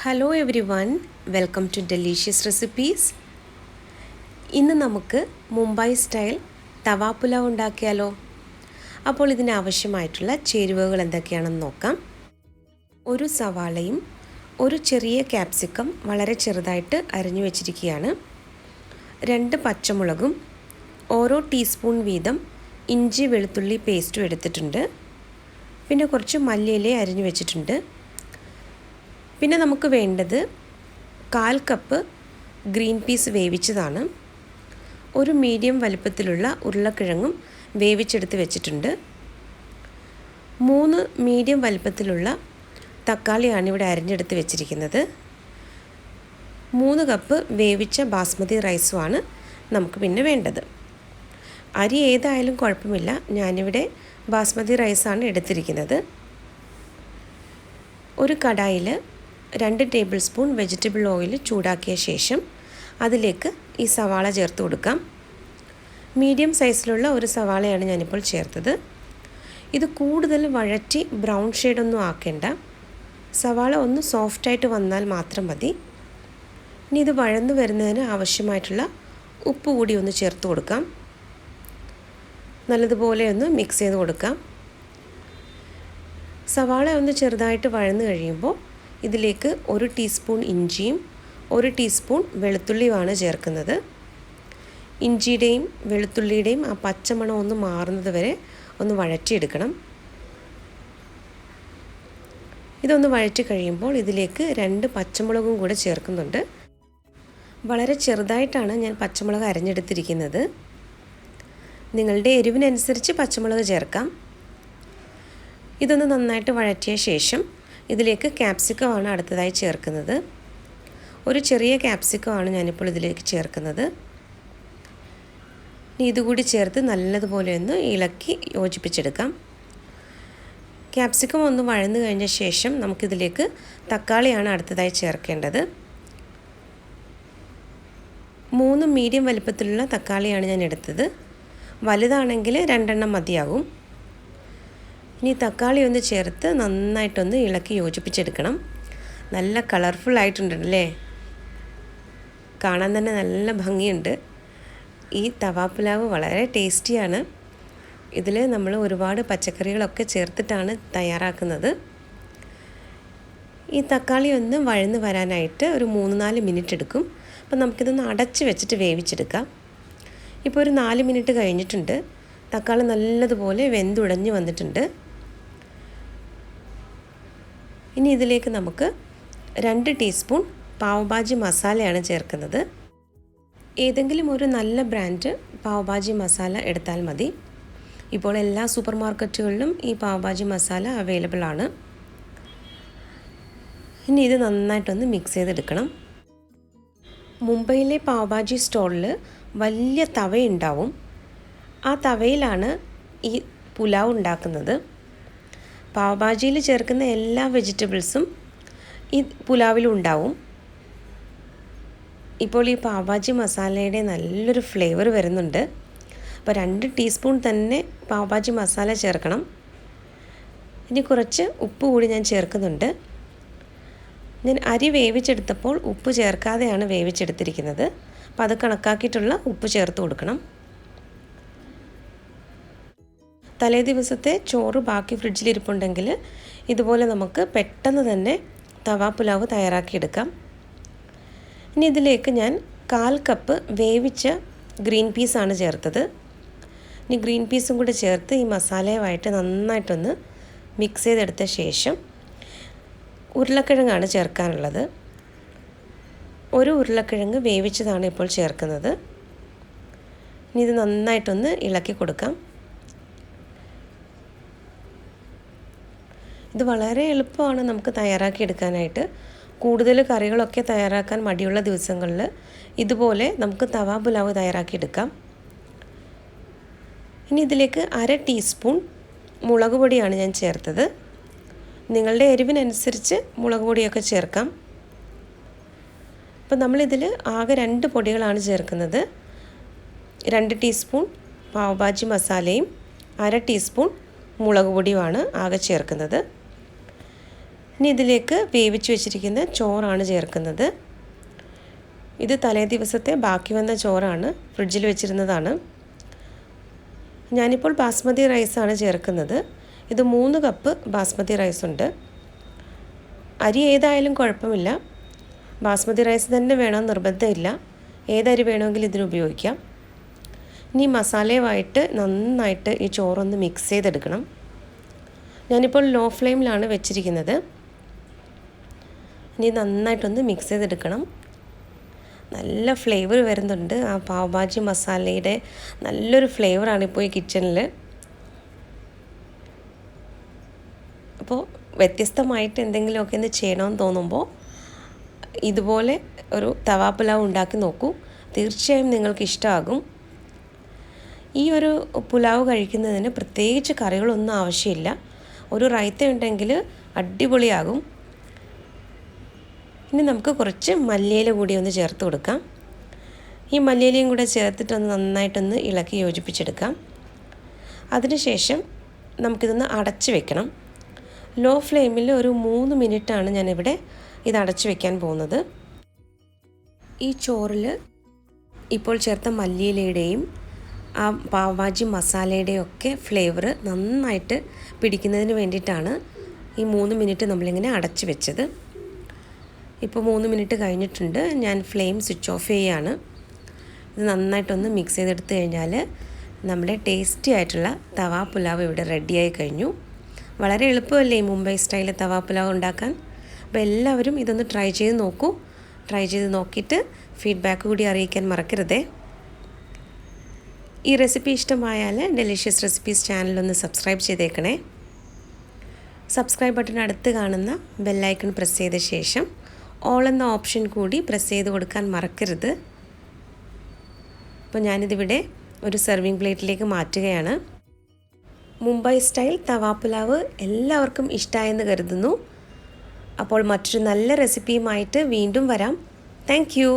Hello everyone, welcome to Delicious Recipes. ഇന്ന് നമുക്ക് Mumbai style തവ പുലാവ് ഉണ്ടാക്കിയാലോ? അപ്പോൾ ഇതിന് ആവശ്യമായിട്ടുള്ള ചേരുവകൾ എന്തൊക്കെയാണെന്ന് നോക്കാം. ഒരു സവാളയും ഒരു ചെറിയ ക്യാപ്സിക്കം വളരെ ചെറുതായിട്ട് അരിഞ്ഞു വെച്ചിരിക്കുകയാണ്. 2 പച്ചമുളകും ഓരോ ടീസ്പൂൺ വീതം ഇഞ്ചി വെളുത്തുള്ളി പേസ്റ്റും എടുത്തിട്ടുണ്ട്. പിന്നെ കുറച്ച് മല്ലിയില അരിഞ്ഞു വെച്ചിട്ടുണ്ട്. പിന്നെ നമുക്ക് വേണ്ടത് 1/4 കപ്പ് ഗ്രീൻ പീസ് വേവിച്ചതാണ്. ഒരു മീഡിയം വലിപ്പത്തിലുള്ള ഉരുളക്കിഴങ്ങും വേവിച്ചെടുത്ത് വെച്ചിട്ടുണ്ട്. 3 മീഡിയം വലിപ്പത്തിലുള്ള തക്കാളിയാണ് ഇവിടെ അരിഞ്ഞെടുത്ത് വെച്ചിരിക്കുന്നത്. 3 കപ്പ് വേവിച്ച ബാസ്മതി റൈസുമാണ് നമുക്ക് പിന്നെ വേണ്ടത്. അരി ഏതായാലും കുഴപ്പമില്ല, ഞാനിവിടെ ബാസ്മതി റൈസാണ് എടുത്തിരിക്കുന്നത്. ഒരു കടായിൽ 2 ടേബിൾ സ്പൂൺ വെജിറ്റബിൾ ഓയിൽ ചൂടാക്കിയ ശേഷം അതിലേക്ക് ഈ സവാള ചേർത്ത് കൊടുക്കാം. മീഡിയം സൈസിലുള്ള ഒരു സവാളയാണ് ഞാനിപ്പോൾ ചേർത്തത്. ഇത് കൂടുതൽ വഴറ്റി ബ്രൗൺ ഷെയ്ഡൊന്നും ആക്കേണ്ട, സവാള ഒന്ന് സോഫ്റ്റായിട്ട് വന്നാൽ മാത്രം മതി. ഇനി ഇത് വഴന്നു വരുന്നതിന് ആവശ്യമായിട്ടുള്ള ഉപ്പ് കൂടി ഒന്ന് ചേർത്ത് കൊടുക്കാം. നല്ലതുപോലെ ഒന്ന് മിക്സ് ചെയ്ത് കൊടുക്കാം. സവാള ഒന്ന് ചെറുതായിട്ട് വഴന്നു കഴിയുമ്പോൾ ഇതിലേക്ക് 1 ടീസ്പൂൺ ഇഞ്ചിയും 1 ടീസ്പൂൺ വെളുത്തുള്ളിയുമാണ് ചേർക്കുന്നത്. ഇഞ്ചിയുടെയും വെളുത്തുള്ളിയുടെയും ആ പച്ചമണം ഒന്ന് മാറുന്നത് വരെ ഒന്ന് വഴറ്റിയെടുക്കണം. ഇതൊന്ന് വഴറ്റി കഴിയുമ്പോൾ ഇതിലേക്ക് 2 പച്ചമുളകും കൂടെ ചേർക്കുന്നുണ്ട്. വളരെ ചെറുതായിട്ടാണ് ഞാൻ പച്ചമുളക് അരിഞ്ഞെടുത്തിരിക്കുന്നത്. നിങ്ങളുടെ എരിവിനനുസരിച്ച് പച്ചമുളക് ചേർക്കാം. ഇതൊന്ന് നന്നായിട്ട് വഴറ്റിയ ശേഷം ഇതിലേക്ക് ക്യാപ്സിക്കമാണ് അടുത്തതായി ചേർക്കുന്നത്. ഒരു ചെറിയ ക്യാപ്സിക്കമാണ് ഞാനിപ്പോൾ ഇതിലേക്ക് ചേർക്കുന്നത്. ഇനി ഇതുകൂടി ചേർത്ത് നല്ലതുപോലെ ഒന്ന് ഇളക്കി യോജിപ്പിച്ചെടുക്കാം. ക്യാപ്സിക്കം ഒന്ന് വഴന്നു കഴിഞ്ഞ ശേഷം നമുക്കിതിലേക്ക് തക്കാളിയാണ് അടുത്തതായി ചേർക്കേണ്ടത്. 3 മീഡിയം വലിപ്പത്തിലുള്ള തക്കാളിയാണ് ഞാൻ എടുത്തത്. വലുതാണെങ്കിൽ 2 എണ്ണം മതിയാകും. ഇനി തക്കാളി ഒന്ന് ചേർത്ത് നന്നായിട്ടൊന്ന് ഇളക്കി യോജിപ്പിച്ചെടുക്കണം. നല്ല കളർഫുൾ ആയിട്ടുണ്ടല്ലേ, കാണാൻ തന്നെ നല്ല ഭംഗിയുണ്ട്. ഈ തവ പുലാവ് വളരെ ടേസ്റ്റിയാണ്. ഇതിൽ നമ്മൾ ഒരുപാട് പച്ചക്കറികളൊക്കെ ചേർത്തിട്ടാണ് തയ്യാറാക്കുന്നത്. ഈ തക്കാളി ഒന്ന് വഴന്ന് വരാനായിട്ട് ഒരു 3-4 മിനിറ്റ് എടുക്കും. അപ്പം നമുക്കിതൊന്ന് അടച്ച് വെച്ചിട്ട് വേവിച്ചെടുക്കാം. ഇപ്പോൾ ഒരു 4 മിനിറ്റ് കഴിഞ്ഞിട്ടുണ്ട്. തക്കാളി നല്ലതുപോലെ വെന്തുടഞ്ഞ് വന്നിട്ടുണ്ട്. ഇനി ഇതിലേക്ക് നമുക്ക് 2 ടീസ്പൂൺ പാവ് ഭാജി മസാലയാണ് ചേർക്കുന്നത്. ഏതെങ്കിലും ഒരു നല്ല ബ്രാൻഡ് പാവ് ഭാജി മസാല എടുത്താൽ മതി. ഇപ്പോൾ എല്ലാ സൂപ്പർ മാർക്കറ്റുകളിലും ഈ പാവ് ഭാജി മസാല അവൈലബിൾ ആണ്. ഇനി ഇത് നന്നായിട്ടൊന്ന് മിക്സ് ചെയ്തെടുക്കണം. മുംബൈയിലെ പാവ് ഭാജി സ്റ്റോളിൽ വലിയ തവയുണ്ടാവും. ആ തവയിലാണ് ഈ പുലാവ് ഉണ്ടാക്കുന്നത്. പാവ് ഭാജിയിൽ ചേർക്കുന്ന എല്ലാ വെജിറ്റബിൾസും ഈ പുലാവിലും ഉണ്ടാവും. ഇപ്പോൾ ഈ പാവ് ഭാജി മസാലയുടെ നല്ലൊരു ഫ്ലേവർ വരുന്നുണ്ട്. അപ്പോൾ 2 ടീസ്പൂൺ തന്നെ പാവ് ഭാജി മസാല ചേർക്കണം. ഇനി കുറച്ച് ഉപ്പ് കൂടി ഞാൻ ചേർക്കുന്നുണ്ട്. ഞാൻ അരി വേവിച്ചെടുത്തപ്പോൾ ഉപ്പ് ചേർക്കാതെയാണ് വേവിച്ചെടുത്തിരിക്കുന്നത്. അപ്പോൾ അത് കണക്കാക്കിയിട്ടുള്ള ഉപ്പ് ചേർത്ത് കൊടുക്കണം. തലേ ദിവസത്തെ ചോറ് ബാക്കി ഫ്രിഡ്ജിലിരിപ്പുണ്ടെങ്കിൽ ഇതുപോലെ നമുക്ക് പെട്ടെന്ന് തന്നെ തവ പുലാവ് തയ്യാറാക്കിയെടുക്കാം. ഇനി ഇതിലേക്ക് ഞാൻ 1/4 കപ്പ് വേവിച്ച ഗ്രീൻ പീസാണ് ചേർത്തത്. ഇനി ഗ്രീൻ പീസും കൂടെ ചേർത്ത് ഈ മസാലയുമായിട്ട് നന്നായിട്ടൊന്ന് മിക്സ് ചെയ്തെടുത്ത ശേഷം ഉരുളക്കിഴങ്ങാണ് ചേർക്കാനുള്ളത്. ഒരു ഉരുളക്കിഴങ്ങ് വേവിച്ചതാണ് ഇപ്പോൾ ചേർക്കുന്നത്. ഇനി ഇത് നന്നായിട്ടൊന്ന് ഇളക്കി കൊടുക്കാം. ഇത് വളരെ എളുപ്പമാണ് നമുക്ക് തയ്യാറാക്കിയെടുക്കാനായിട്ട്. കൂടുതൽ കറികളൊക്കെ തയ്യാറാക്കാൻ മടിയുള്ള ദിവസങ്ങളിൽ ഇതുപോലെ നമുക്ക് തവ പുലാവ് തയ്യാറാക്കിയെടുക്കാം. ഇനി ഇതിലേക്ക് 1/2 ടീസ്പൂൺ മുളക് പൊടിയാണ് ഞാൻ ചേർത്തത്. നിങ്ങളുടെ എരിവിനനുസരിച്ച് മുളക് പൊടിയൊക്കെ ചേർക്കാം. അപ്പോൾ നമ്മളിതിൽ ആകെ 2 പൊടികളാണ് ചേർക്കുന്നത്. 2 ടീസ്പൂൺ പാവ് ഭാജി മസാലയും 1/2 ടീസ്പൂൺ മുളക് പൊടിയുമാണ് ആകെ ചേർക്കുന്നത്. ഇനി ഇതിലേക്ക് വേവിച്ച് വെച്ചിരിക്കുന്ന ചോറാണ് ചേർക്കുന്നത്. ഇത് തലേ ദിവസത്തെ ബാക്കി വന്ന ചോറാണ്, ഫ്രിഡ്ജിൽ വെച്ചിരുന്നതാണ്. ഞാനിപ്പോൾ ബാസ്മതി റൈസാണ് ചേർക്കുന്നത്. ഇത് 3 കപ്പ് ബാസ്മതി റൈസ് ഉണ്ട്. അരി ഏതായാലും കുഴപ്പമില്ല, ബാസ്മതി റൈസ് തന്നെ വേണമെന്ന് നിർബന്ധമില്ല. ഏതരി വേണമെങ്കിലും ഇതിന് ഉപയോഗിക്കാം. ഇനി മസാലയുമായിട്ട് നന്നായിട്ട് ഈ ചോറൊന്ന് മിക്സ് ചെയ്തെടുക്കണം. ഞാനിപ്പോൾ ലോ ഫ്ലെയിമിലാണ് വെച്ചിരിക്കുന്നത്. ഇനി നന്നായിട്ടൊന്ന് മിക്സ് ചെയ്തെടുക്കണം. നല്ല ഫ്ലേവർ വരുന്നുണ്ട്. ആ പാവ് ഭാജി മസാലയുടെ നല്ലൊരു ഫ്ലേവറാണ് ഇപ്പോൾ ഈ കിച്ചണിൽ. അപ്പോൾ വ്യത്യസ്തമായിട്ട് എന്തെങ്കിലുമൊക്കെ ഒന്ന് ചെയ്യണമെന്ന് തോന്നുമ്പോൾ ഇതുപോലെ ഒരു തവാ പുലാവ് ഉണ്ടാക്കി നോക്കൂ. തീർച്ചയായും നിങ്ങൾക്ക് ഇഷ്ടമാകും. ഈ ഒരു പുലാവ് കഴിക്കുന്നതിന് പ്രത്യേകിച്ച് കറികളൊന്നും ആവശ്യമില്ല. ഒരു റൈത്ത ഉണ്ടെങ്കിൽ അടിപൊളിയാകും. ഇനി നമുക്ക് കുറച്ച് മല്ലിയില കൂടി ഒന്ന് ചേർത്ത് കൊടുക്കാം. ഈ മല്ലിയിലയും കൂടെ ചേർത്തിട്ടൊന്ന് നന്നായിട്ടൊന്ന് ഇളക്കി യോജിപ്പിച്ചെടുക്കാം. അതിനുശേഷം നമുക്കിതൊന്ന് അടച്ച് വെക്കണം. ലോ ഫ്ലെയിമിൽ ഒരു 3 മിനിറ്റാണ് ഞാനിവിടെ ഇത് അടച്ച് വെക്കാൻ പോകുന്നത്. ഈ ചോറിൽ ഇപ്പോൾ ചേർത്ത മല്ലിയിലയുടെയും ആ പാവ് ഭാജി മസാലയുടെയും ഒക്കെ ഫ്ലേവർ നന്നായിട്ട് പിടിക്കുന്നതിന് വേണ്ടിയിട്ടാണ് ഈ 3 മിനിറ്റ് നമ്മളിങ്ങനെ അടച്ച് വെച്ചത്. ഇപ്പോൾ 3 മിനിറ്റ് കഴിഞ്ഞിട്ടുണ്ട്. ഞാൻ ഫ്ലെയിം സ്വിച്ച് ഓഫ് ചെയ്യുകയാണ്. ഇത് നന്നായിട്ടൊന്ന് മിക്സ് ചെയ്തെടുത്ത് കഴിഞ്ഞാൽ നമ്മുടെ ടേസ്റ്റി ആയിട്ടുള്ള തവാ പുലാവ് ഇവിടെ റെഡിയായി കഴിഞ്ഞു. വളരെ എളുപ്പമല്ലേ ഈ മുംബൈ സ്റ്റൈൽ തവാ പുലാവ് ഉണ്ടാക്കാൻ. അപ്പോൾ എല്ലാവരും ഇതൊന്ന് ട്രൈ ചെയ്ത് നോക്കൂ. ട്രൈ ചെയ്ത് നോക്കിയിട്ട് ഫീഡ്ബാക്ക് കൂടി അറിയിക്കാൻ മറക്കരുതേ. ഈ റെസിപ്പി ഇഷ്ടമായാൽ ഡെലിഷ്യസ് റെസിപ്പീസ് ചാനലൊന്ന് സബ്സ്ക്രൈബ് ചെയ്തേക്കണേ. സബ്സ്ക്രൈബ് ബട്ടൺ അടുത്ത് കാണുന്ന ബെല്ലൈക്കൺ പ്രസ് ചെയ്ത ശേഷം ഓൾ എന്ന ഓപ്ഷൻ കൂടി പ്രസ് ചെയ്ത് കൊടുക്കാൻ മറക്കരുത്. അപ്പോൾ ഞാനിതിവിടെ ഒരു സെർവിങ് പ്ലേറ്റിലേക്ക് മാറ്റുകയാണ്. മുംബൈ സ്റ്റൈൽ തവാ പുലാവ് എല്ലാവർക്കും ഇഷ്ടമായെന്ന് കരുതുന്നു. അപ്പോൾ മറ്റൊരു നല്ല റെസിപ്പിയുമായിട്ട് വീണ്ടും വരാം. Thank you.